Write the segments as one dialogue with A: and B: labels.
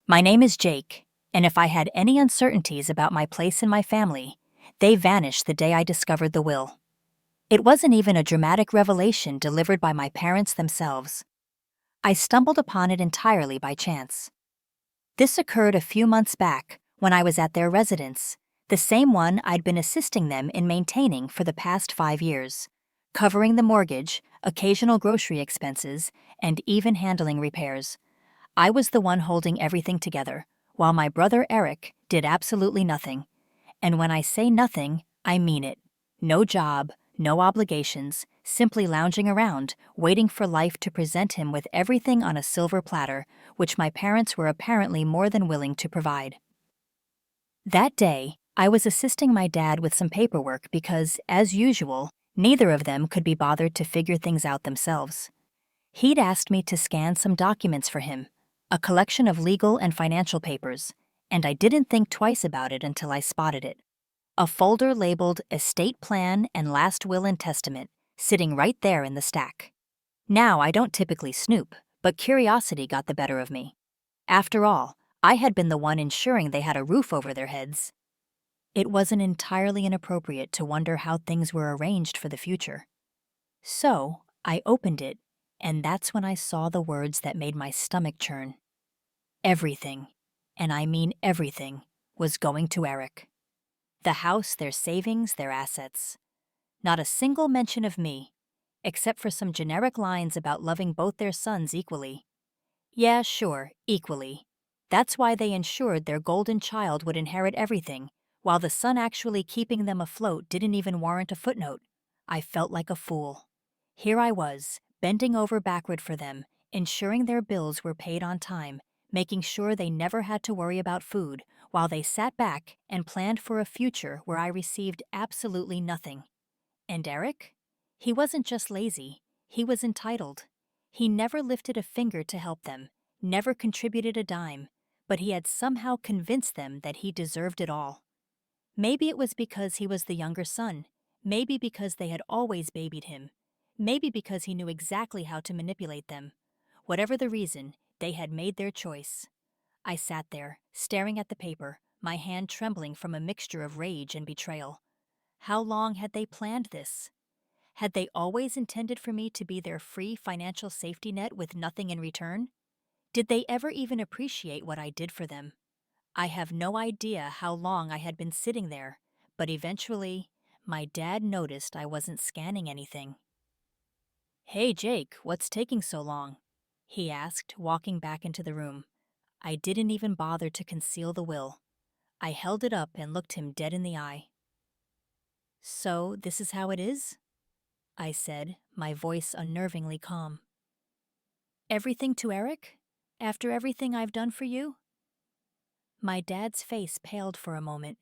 A: My name is Jake, and if I had any uncertainties about my place in my family, they vanished the day I discovered the will. It wasn't even a dramatic revelation delivered by my parents themselves. I stumbled upon it entirely by chance. This occurred a few months back when I was at their residence, the same one I'd been assisting them in maintaining for the past 5 years, covering the mortgage, occasional grocery expenses, and even handling repairs. I was the one holding everything together, while my brother Eric did absolutely nothing. And when I say nothing, I mean it. No job, no obligations, simply lounging around, waiting for life to present him with everything on a silver platter, which my parents were apparently more than willing to provide. That day, I was assisting my dad with some paperwork because, as usual, neither of them could be bothered to figure things out themselves. He'd asked me to scan some documents for him, a collection of legal and financial papers, and I didn't think twice about it until I spotted it. A folder labeled Estate Plan and Last Will and Testament, sitting right there in the stack. Now, I don't typically snoop, but curiosity got the better of me. After all, I had been the one ensuring they had a roof over their heads. It wasn't entirely inappropriate to wonder how things were arranged for the future. So, I opened it, and that's when I saw the words that made my stomach churn. Everything, and I mean everything, was going to Eric. The house, their savings, their assets. Not a single mention of me, except for some generic lines about loving both their sons equally. Yeah, sure, equally. That's why they ensured their golden child would inherit everything, while the son actually keeping them afloat didn't even warrant a footnote. I felt like a fool. Here I was, bending over backward for them, ensuring their bills were paid on time, making sure they never had to worry about food, while they sat back and planned for a future where I received absolutely nothing. And Eric? He wasn't just lazy, he was entitled. He never lifted a finger to help them, never contributed a dime, but he had somehow convinced them that he deserved it all. Maybe it was because he was the younger son, maybe because they had always babied him, maybe because he knew exactly how to manipulate them. Whatever the reason, they had made their choice. I sat there, staring at the paper, my hand trembling from a mixture of rage and betrayal. How long had they planned this? Had they always intended for me to be their free financial safety net with nothing in return? Did they ever even appreciate what I did for them? I have no idea how long I had been sitting there, but eventually, my dad noticed I wasn't scanning anything. "Hey, Jake, what's taking so long?" he asked, walking back into the room. I didn't even bother to conceal the will. I held it up and looked him dead in the eye. "So, this is how it is?" I said, my voice unnervingly calm. "Everything to Eric? After everything I've done for you?" My dad's face paled for a moment,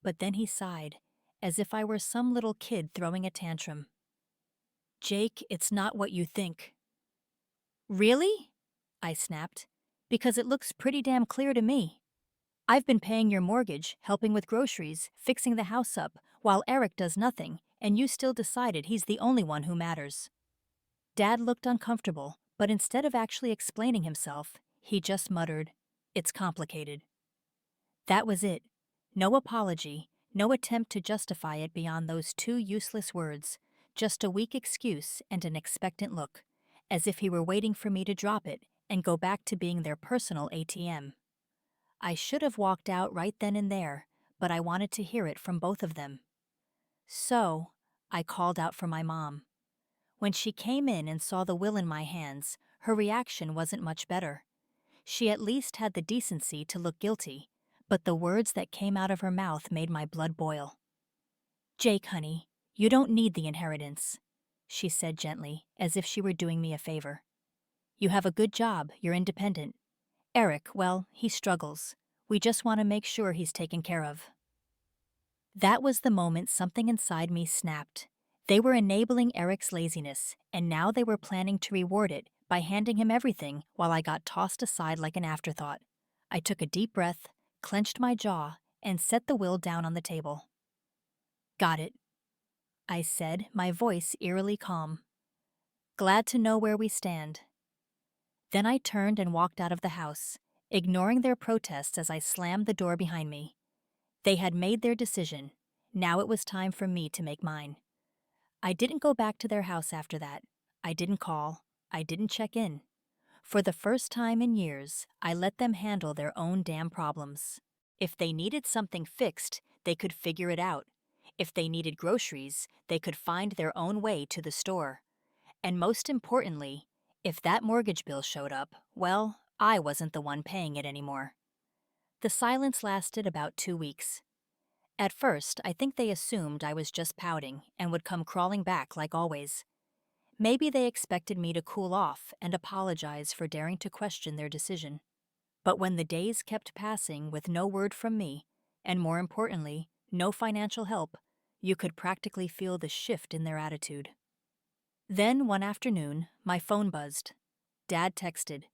A: but then he sighed, as if I were some little kid throwing a tantrum. "Jake, it's not what you think." "Really?" I snapped, "because it looks pretty damn clear to me. I've been paying your mortgage, helping with groceries, fixing the house up, while Eric does nothing, and you still decided he's the only one who matters." Dad looked uncomfortable, but instead of actually explaining himself, he just muttered, "It's complicated." That was it. No apology, no attempt to justify it beyond those two useless words, just a weak excuse and an expectant look, as if he were waiting for me to drop it and go back to being their personal ATM. I should have walked out right then and there, but I wanted to hear it from both of them. So, I called out for my mom. When she came in and saw the will in my hands, her reaction wasn't much better. She at least had the decency to look guilty, but the words that came out of her mouth made my blood boil. "Jake, honey, you don't need the inheritance," she said gently, as if she were doing me a favor. "You have a good job, you're independent. Eric, well, he struggles. We just want to make sure he's taken care of." That was the moment something inside me snapped. They were enabling Eric's laziness, and now they were planning to reward it by handing him everything while I got tossed aside like an afterthought. I took a deep breath, clenched my jaw, and set the will down on the table. "Got it," I said, my voice eerily calm. "Glad to know where we stand." Then I turned and walked out of the house, ignoring their protests as I slammed the door behind me. They had made their decision. Now it was time for me to make mine. I didn't go back to their house after that. I didn't call. I didn't check in. For the first time in years, I let them handle their own damn problems. If they needed something fixed, they could figure it out. If they needed groceries, they could find their own way to the store. And most importantly, if that mortgage bill showed up, well, I wasn't the one paying it anymore. The silence lasted about 2 weeks. At first, I think they assumed I was just pouting and would come crawling back like always. Maybe they expected me to cool off and apologize for daring to question their decision. But when the days kept passing with no word from me, and more importantly, no financial help, you could practically feel the shift in their attitude. Then one afternoon, my phone buzzed. Dad texted,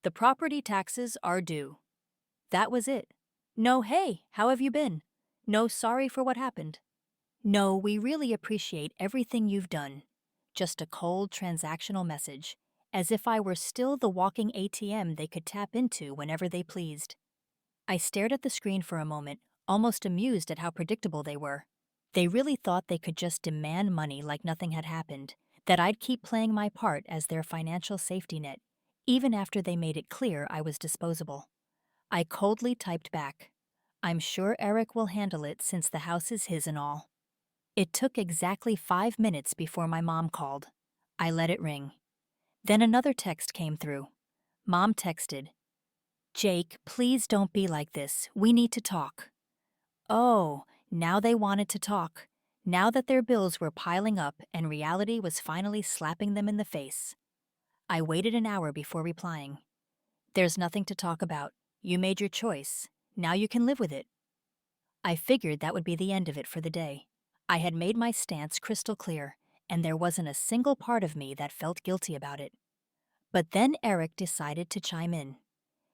A: "The property taxes are due." That was it. No, "Hey, how have you been?" No, "Sorry for what happened." No, "We really appreciate everything you've done." Just a cold transactional message, as if I were still the walking ATM they could tap into whenever they pleased. I stared at the screen for a moment, almost amused at how predictable they were. They really thought they could just demand money like nothing had happened, that I'd keep playing my part as their financial safety net, even after they made it clear I was disposable. I coldly typed back, "I'm sure Eric will handle it since the house is his and all." It took exactly 5 minutes before my mom called. I let it ring. Then another text came through. Mom texted, "Jake, please don't be like this. We need to talk." Oh, now they wanted to talk. Now that their bills were piling up and reality was finally slapping them in the face. I waited an hour before replying. "There's nothing to talk about. You made your choice. Now you can live with it." I figured that would be the end of it for the day. I had made my stance crystal clear, and there wasn't a single part of me that felt guilty about it. But then Eric decided to chime in.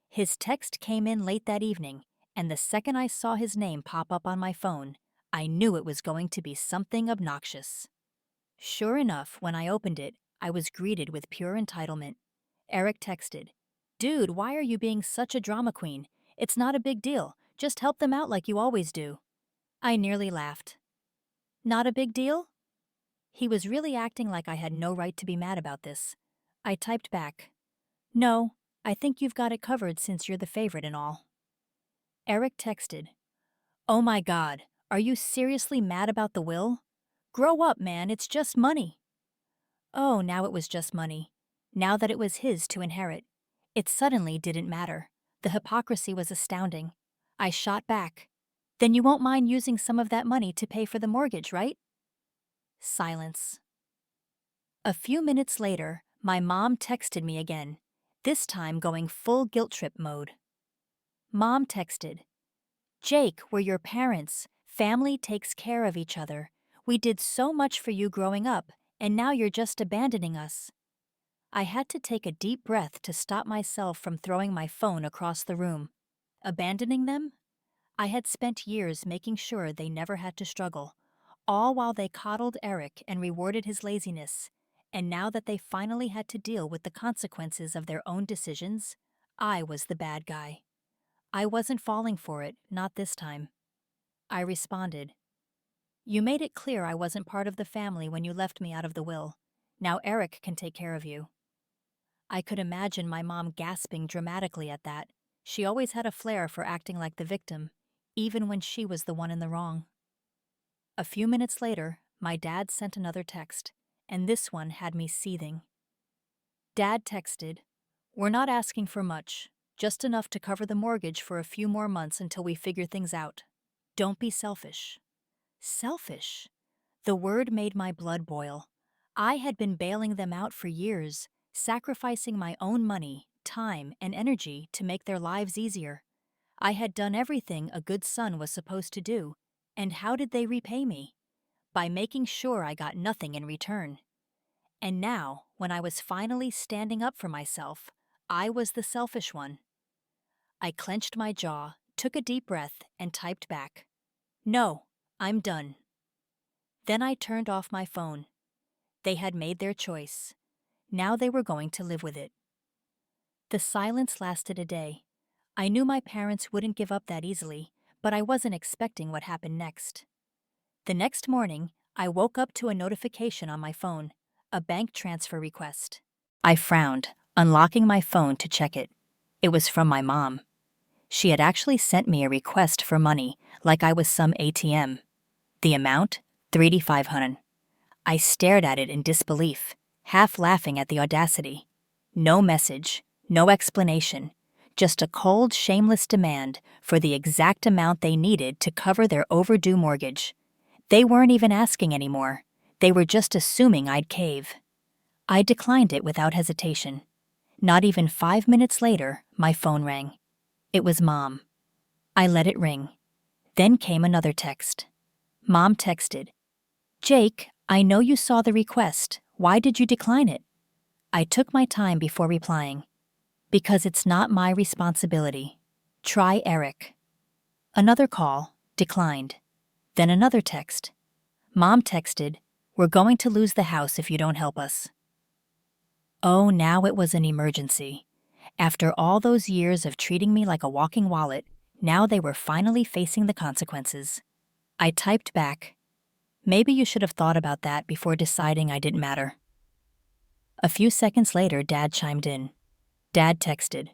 A: His text came in late that evening, and the second I saw his name pop up on my phone, I knew it was going to be something obnoxious. Sure enough, when I opened it, I was greeted with pure entitlement. Eric texted, "Dude, why are you being such a drama queen? It's not a big deal. Just help them out like you always do." I nearly laughed. Not a big deal? He was really acting like I had no right to be mad about this. I typed back, "No, I think you've got it covered since you're the favorite and all." Eric texted, "Oh my God, are you seriously mad about the will? Grow up, man, it's just money." Oh, now it was just money. Now that it was his to inherit. It suddenly didn't matter. The hypocrisy was astounding. I shot back, "Then you won't mind using some of that money to pay for the mortgage, right?" Silence. A few minutes later, my mom texted me again, this time going full guilt trip mode. Mom texted, "Jake, we're your parents. Family takes care of each other. We did so much for you growing up, and now you're just abandoning us." I had to take a deep breath to stop myself from throwing my phone across the room. Abandoning them? I had spent years making sure they never had to struggle, all while they coddled Eric and rewarded his laziness. And now that they finally had to deal with the consequences of their own decisions, I was the bad guy. I wasn't falling for it, not this time. I responded, "You made it clear I wasn't part of the family when you left me out of the will. Now Eric can take care of you." I could imagine my mom gasping dramatically at that. She always had a flair for acting like the victim, even when she was the one in the wrong. A few minutes later, my dad sent another text, and this one had me seething. Dad texted, "We're not asking for much, just enough to cover the mortgage for a few more months until we figure things out. Don't be selfish." Selfish? The word made my blood boil. I had been bailing them out for years, sacrificing my own money, time, and energy to make their lives easier. I had done everything a good son was supposed to do, and how did they repay me? By making sure I got nothing in return. And now, when I was finally standing up for myself, I was the selfish one. I clenched my jaw, took a deep breath, and typed back, "No, I'm done." Then I turned off my phone. They had made their choice. Now they were going to live with it. The silence lasted a day. I knew my parents wouldn't give up that easily, but I wasn't expecting what happened next. The next morning, I woke up to a notification on my phone, a bank transfer request. I frowned, unlocking my phone to check it. It was from my mom. She had actually sent me a request for money, like I was some ATM. The amount? 3,500. I stared at it in disbelief, half laughing at the audacity. No message, no explanation, just a cold, shameless demand for the exact amount they needed to cover their overdue mortgage. They weren't even asking anymore. They were just assuming I'd cave. I declined it without hesitation. Not even 5 minutes later, my phone rang. It was Mom. I let it ring. Then came another text. Mom texted, "Jake, I know you saw the request. Why did you decline it?" I took my time before replying. Because it's not my responsibility. Try Eric. Another call, declined. Then another text. Mom texted, "We're going to lose the house if you don't help us." Oh, now it was an emergency. After all those years of treating me like a walking wallet, now they were finally facing the consequences. I typed back, "Maybe you should have thought about that before deciding I didn't matter." A few seconds later, Dad chimed in. Dad texted,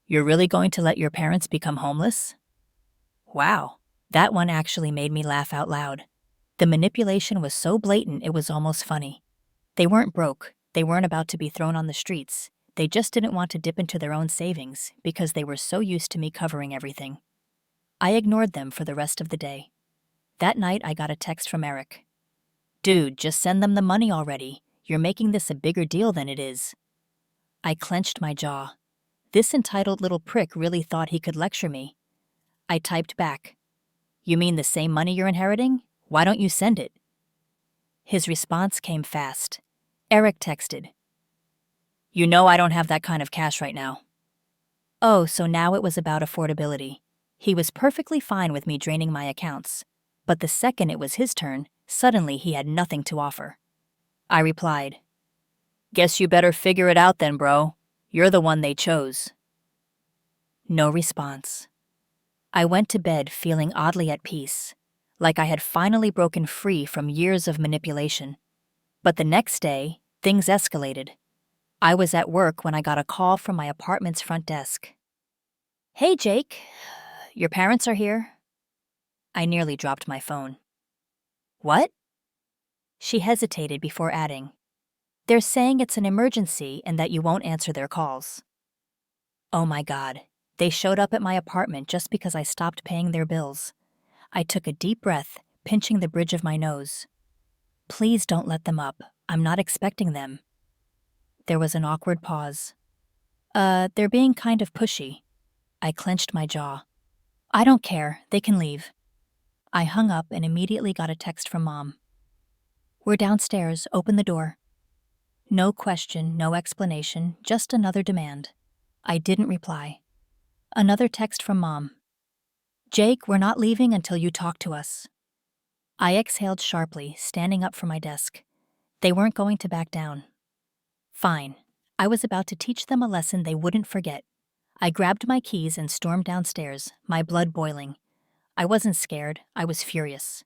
A: "You're really going to let your parents become homeless?" Wow, that one actually made me laugh out loud. The manipulation was so blatant it was almost funny. They weren't broke, they weren't about to be thrown on the streets, they just didn't want to dip into their own savings because they were so used to me covering everything. I ignored them for the rest of the day. That night I got a text from Eric. "Dude, just send them the money already. You're making this a bigger deal than it is." I clenched my jaw. This entitled little prick really thought he could lecture me. I typed back, "You mean the same money you're inheriting? Why don't you send it?" His response came fast. Eric texted, "You know I don't have that kind of cash right now." Oh, so now it was about affordability. He was perfectly fine with me draining my accounts. But the second it was his turn, suddenly he had nothing to offer. I replied, "Guess you better figure it out then, bro. You're the one they chose." No response. I went to bed feeling oddly at peace, like I had finally broken free from years of manipulation. But the next day, things escalated. I was at work when I got a call from my apartment's front desk. "Hey, Jake, your parents are here." I nearly dropped my phone. "What?" She hesitated before adding, "They're saying it's an emergency and that you won't answer their calls." Oh my God, they showed up at my apartment just because I stopped paying their bills. I took a deep breath, pinching the bridge of my nose. "Please don't let them up. I'm not expecting them." There was an awkward pause. They're being kind of pushy." I clenched my jaw. "I don't care. They can leave." I hung up and immediately got a text from Mom. "We're downstairs. Open the door." No question, no explanation, just another demand. I didn't reply. Another text from Mom. "Jake, we're not leaving until you talk to us." I exhaled sharply, standing up from my desk. They weren't going to back down. Fine. I was about to teach them a lesson they wouldn't forget. I grabbed my keys and stormed downstairs, my blood boiling. I wasn't scared, I was furious.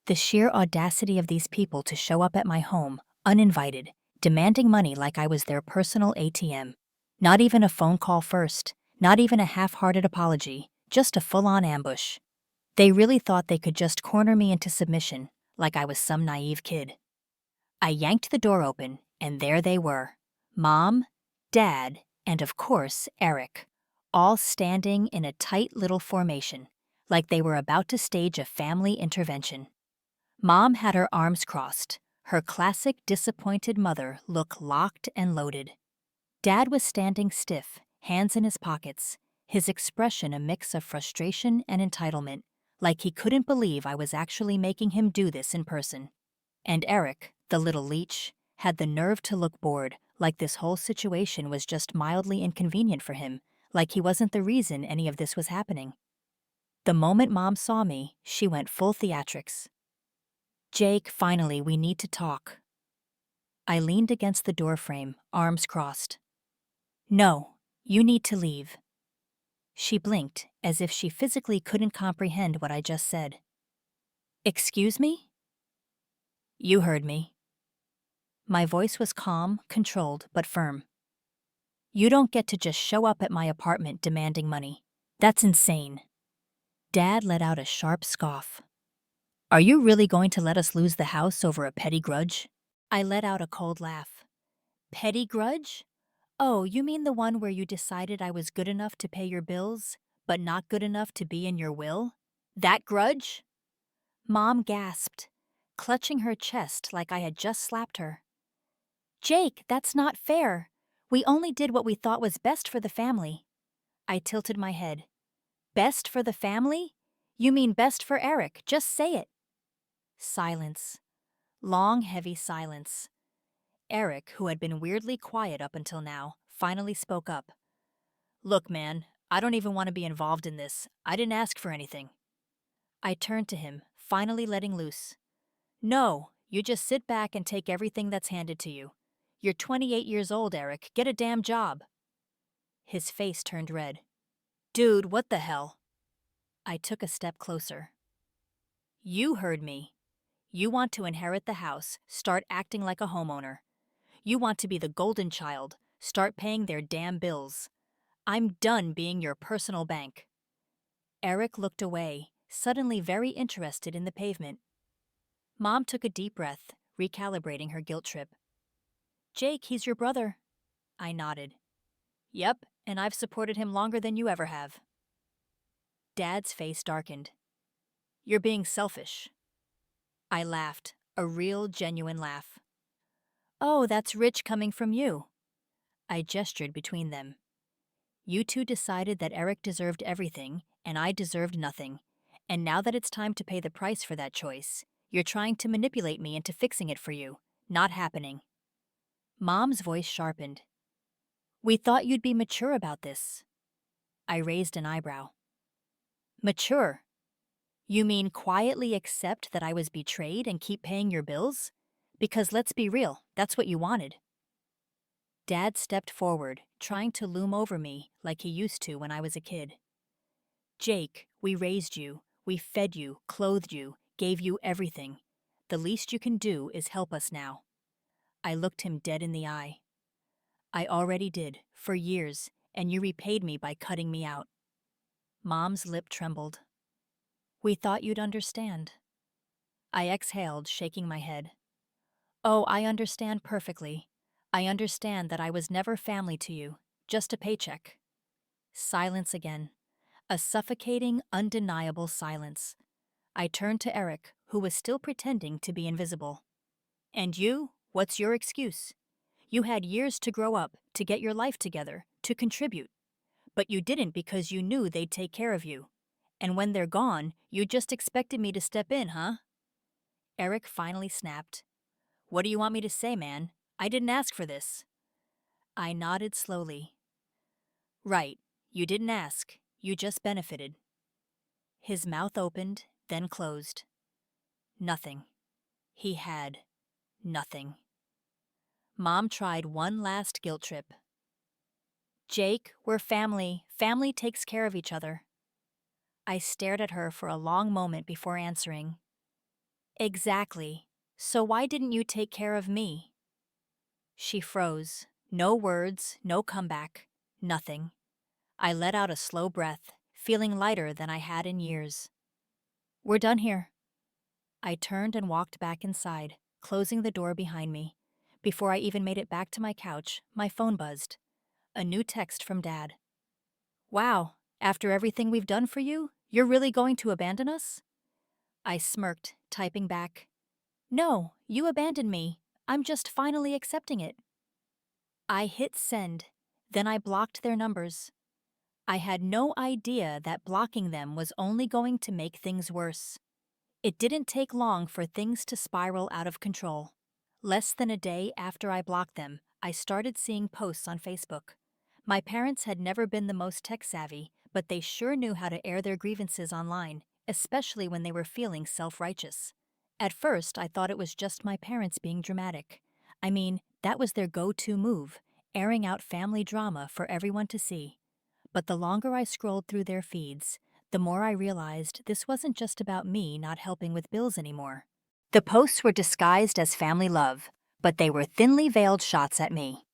A: The sheer audacity of these people to show up at my home, uninvited, demanding money like I was their personal ATM. Not even a phone call first, not even a half-hearted apology, just a full-on ambush. They really thought they could just corner me into submission, like I was some naive kid. I yanked the door open, and there they were. Mom, Dad, and of course, Eric, all standing in a tight little formation, like they were about to stage a family intervention. Mom had her arms crossed, her classic disappointed mother look locked and loaded. Dad was standing stiff, hands in his pockets, his expression a mix of frustration and entitlement, like he couldn't believe I was actually making him do this in person. And Eric, the little leech, had the nerve to look bored, like this whole situation was just mildly inconvenient for him, like he wasn't the reason any of this was happening. The moment Mom saw me, she went full theatrics. "Jake, finally, we need to talk." I leaned against the doorframe, arms crossed. "No, you need to leave." She blinked, as if she physically couldn't comprehend what I just said. Excuse me? You heard me. My voice was calm, controlled, but firm. You don't get to just show up at my apartment demanding money. That's insane. Dad let out a sharp scoff. Are you really going to let us lose the house over a petty grudge? I let out a cold laugh. Petty grudge? Oh, you mean the one where you decided I was good enough to pay your bills, but not good enough to be in your will? That grudge? Mom gasped, clutching her chest like I had just slapped her. Jake, that's not fair. We only did what we thought was best for the family. I tilted my head. Best for the family? You mean best for Eric, just say it. Silence. Long, heavy silence. Eric, who had been weirdly quiet up until now, finally spoke up. Look, man, I don't even want to be involved in this. I didn't ask for anything. I turned to him, finally letting loose. No, you just sit back and take everything that's handed to you. You're 28 years old, Eric. Get a damn job. His face turned red. Dude, what the hell? I took a step closer. You heard me. You want to inherit the house, start acting like a homeowner. You want to be the golden child, start paying their damn bills. I'm done being your personal bank. Eric looked away, suddenly very interested in the pavement. Mom took a deep breath, recalibrating her guilt trip. Jake, he's your brother. I nodded. Yep, and I've supported him longer than you ever have. Dad's face darkened. You're being selfish. I laughed, a real, genuine laugh. Oh, that's rich coming from you. I gestured between them. You two decided that Eric deserved everything, and I deserved nothing. And now that it's time to pay the price for that choice, you're trying to manipulate me into fixing it for you. Not happening. Mom's voice sharpened. We thought you'd be mature about this. I raised an eyebrow. Mature? You mean quietly accept that I was betrayed and keep paying your bills? Because let's be real, that's what you wanted. Dad stepped forward, trying to loom over me like he used to when I was a kid. Jake, we raised you, we fed you, clothed you, gave you everything. The least you can do is help us now. I looked him dead in the eye. I already did, for years, and you repaid me by cutting me out. Mom's lip trembled. We thought you'd understand. I exhaled, shaking my head. Oh, I understand perfectly. I understand that I was never family to you, just a paycheck. Silence again. A suffocating, undeniable silence. I turned to Eric, who was still pretending to be invisible. And you? What's your excuse? You had years to grow up, to get your life together, to contribute. But you didn't because you knew they'd take care of you. And when they're gone, you just expected me to step in, huh? Eric finally snapped. What do you want me to say, man? I didn't ask for this. I nodded slowly. Right, you didn't ask. You just benefited. His mouth opened, then closed. Nothing. He had nothing. Mom tried one last guilt trip. Jake, we're family. Family takes care of each other. I stared at her for a long moment before answering. Exactly. So why didn't you take care of me? She froze. No words, no comeback, nothing. I let out a slow breath, feeling lighter than I had in years. We're done here. I turned and walked back inside, closing the door behind me. Before I even made it back to my couch, my phone buzzed. A new text from Dad. Wow, after everything we've done for you, you're really going to abandon us? I smirked, typing back. No, you abandoned me. I'm just finally accepting it. I hit send, then I blocked their numbers. I had no idea that blocking them was only going to make things worse. It didn't take long for things to spiral out of control. Less than a day after I blocked them, I started seeing posts on Facebook. My parents had never been the most tech-savvy, but they sure knew how to air their grievances online, especially when they were feeling self-righteous. At first, I thought it was just my parents being dramatic. I mean, that was their go-to move, airing out family drama for everyone to see. But the longer I scrolled through their feeds, the more I realized this wasn't just about me not helping with bills anymore. The posts were disguised as family love, but they were thinly veiled shots at me.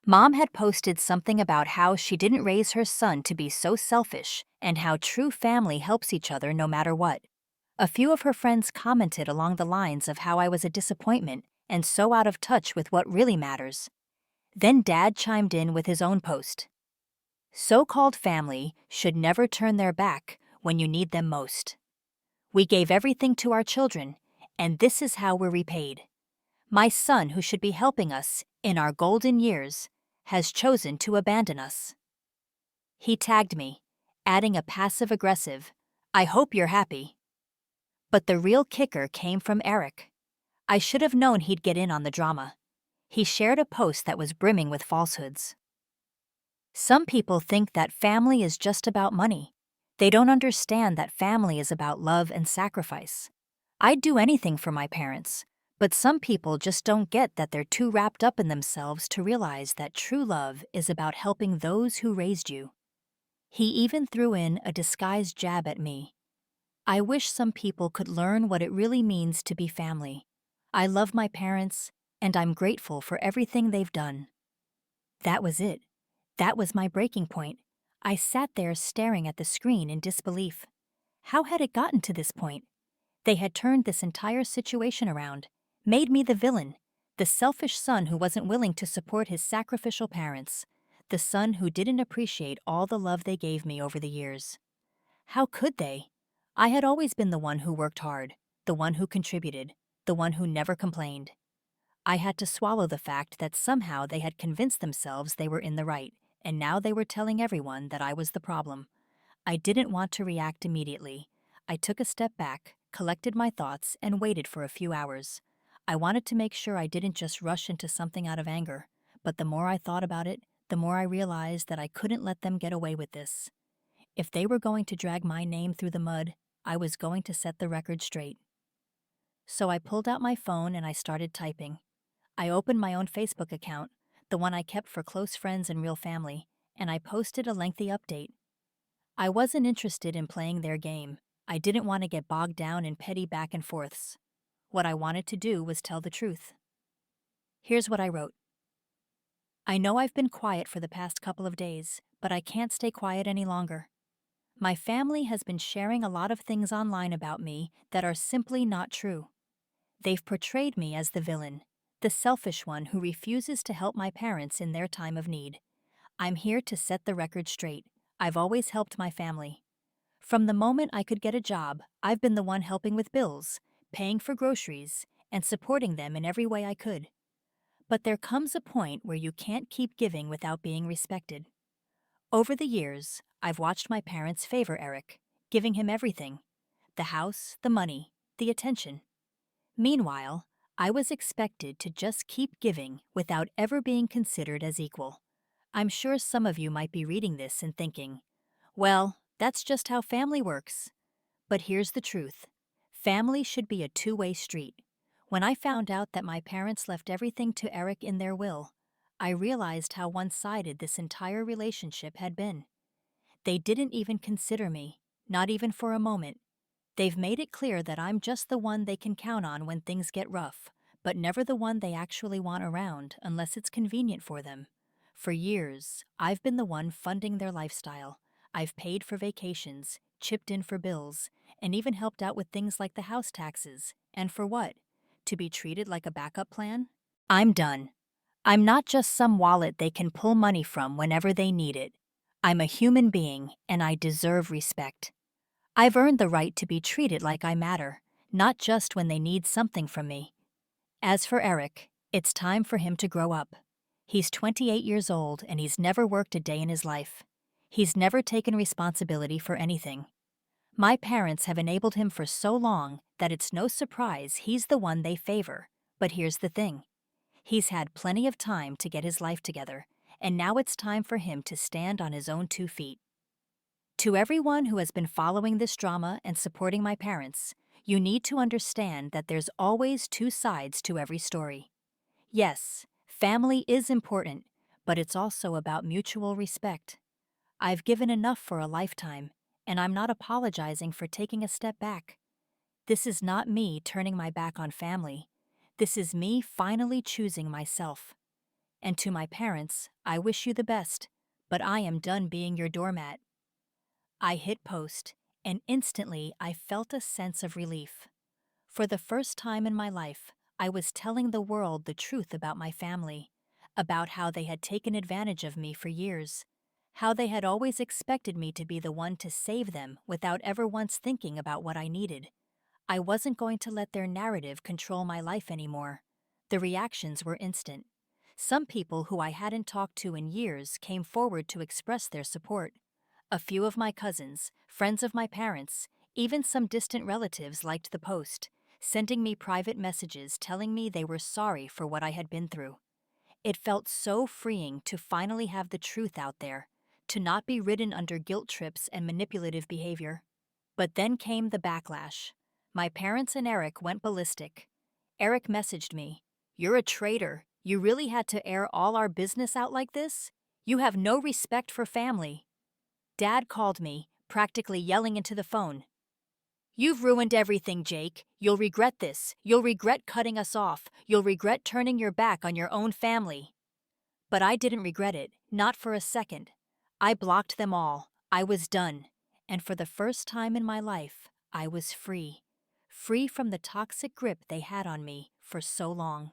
A: Mom had posted something about how she didn't raise her son to be so selfish and how true family helps each other no matter what. A few of her friends commented along the lines of how I was a disappointment and so out of touch with what really matters. Then Dad chimed in with his own post. So-called family should never turn their back when you need them most. We gave everything to our children, and this is how we're repaid. My son, who should be helping us in our golden years, has chosen to abandon us. He tagged me, adding a passive-aggressive, "I hope you're happy." But the real kicker came from Eric. I should have known he'd get in on the drama. He shared a post that was brimming with falsehoods. Some people think that family is just about money. They don't understand that family is about love and sacrifice. I'd do anything for my parents, but some people just don't get that they're too wrapped up in themselves to realize that true love is about helping those who raised you. He even threw in a disguised jab at me. I wish some people could learn what it really means to be family. I love my parents, and I'm grateful for everything they've done. That was it. That was my breaking point. I sat there staring at the screen in disbelief. How had it gotten to this point? They had turned this entire situation around, made me the villain, the selfish son who wasn't willing to support his sacrificial parents, the son who didn't appreciate all the love they gave me over the years. How could they? I had always been the one who worked hard, the one who contributed, the one who never complained. I had to swallow the fact that somehow they had convinced themselves they were in the right, and now they were telling everyone that I was the problem. I didn't want to react immediately. I took a step back, collected my thoughts, and waited for a few hours. I wanted to make sure I didn't just rush into something out of anger, but the more I thought about it, the more I realized that I couldn't let them get away with this. If they were going to drag my name through the mud, I was going to set the record straight. So I pulled out my phone and I started typing. I opened my own Facebook account, the one I kept for close friends and real family, and I posted a lengthy update. I wasn't interested in playing their game. I didn't want to get bogged down in petty back and forths. What I wanted to do was tell the truth. Here's what I wrote. I know I've been quiet for the past couple of days, but I can't stay quiet any longer. My family has been sharing a lot of things online about me that are simply not true. They've portrayed me as the villain, the selfish one who refuses to help my parents in their time of need. I'm here to set the record straight. I've always helped my family. From the moment I could get a job, I've been the one helping with bills, paying for groceries, and supporting them in every way I could. But there comes a point where you can't keep giving without being respected. Over the years, I've watched my parents favor Eric, giving him everything: the house, the money, the attention. Meanwhile, I was expected to just keep giving without ever being considered as equal. I'm sure some of you might be reading this and thinking, well, that's just how family works. But here's the truth. Family should be a two-way street. When I found out that my parents left everything to Eric in their will, I realized how one-sided this entire relationship had been. They didn't even consider me, not even for a moment. They've made it clear that I'm just the one they can count on when things get rough, but never the one they actually want around unless it's convenient for them. For years, I've been the one funding their lifestyle. I've paid for vacations, chipped in for bills, and even helped out with things like the house taxes. And for what? To be treated like a backup plan? I'm done. I'm not just some wallet they can pull money from whenever they need it. I'm a human being, and I deserve respect. I've earned the right to be treated like I matter, not just when they need something from me. As for Eric, it's time for him to grow up. He's 28 years old and he's never worked a day in his life. He's never taken responsibility for anything. My parents have enabled him for so long that it's no surprise he's the one they favor. But here's the thing. He's had plenty of time to get his life together, and now it's time for him to stand on his own 2 feet. To everyone who has been following this drama and supporting my parents, you need to understand that there's always two sides to every story. Yes, family is important, but it's also about mutual respect. I've given enough for a lifetime, and I'm not apologizing for taking a step back. This is not me turning my back on family. This is me finally choosing myself. And to my parents, I wish you the best, but I am done being your doormat. I hit post, and instantly I felt a sense of relief. For the first time in my life, I was telling the world the truth about my family, about how they had taken advantage of me for years, how they had always expected me to be the one to save them without ever once thinking about what I needed. I wasn't going to let their narrative control my life anymore. The reactions were instant. Some people who I hadn't talked to in years came forward to express their support. A few of my cousins, friends of my parents, even some distant relatives liked the post, sending me private messages telling me they were sorry for what I had been through. It felt so freeing to finally have the truth out there, to not be ridden under guilt trips and manipulative behavior. But then came the backlash. My parents and Eric went ballistic. Eric messaged me, "You're a traitor. You really had to air all our business out like this? You have no respect for family." Dad called me, practically yelling into the phone. "You've ruined everything, Jake. You'll regret this. You'll regret cutting us off. You'll regret turning your back on your own family." But I didn't regret it, not for a second. I blocked them all. I was done. And for the first time in my life, I was free. Free from the toxic grip they had on me for so long.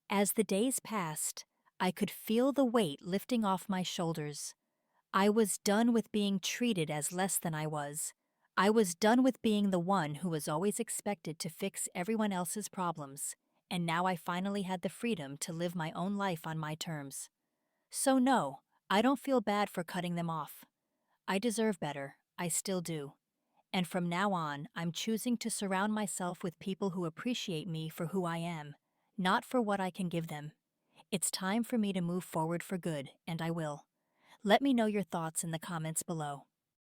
A: As the days passed, I could feel the weight lifting off my shoulders. I was done with being treated as less than I was. I was done with being the one who was always expected to fix everyone else's problems, and now I finally had the freedom to live my own life on my terms. So no, I don't feel bad for cutting them off. I deserve better, I still do. And from now on, I'm choosing to surround myself with people who appreciate me for who I am, not for what I can give them. It's time for me to move forward for good, and I will. Let me know your thoughts in the comments below.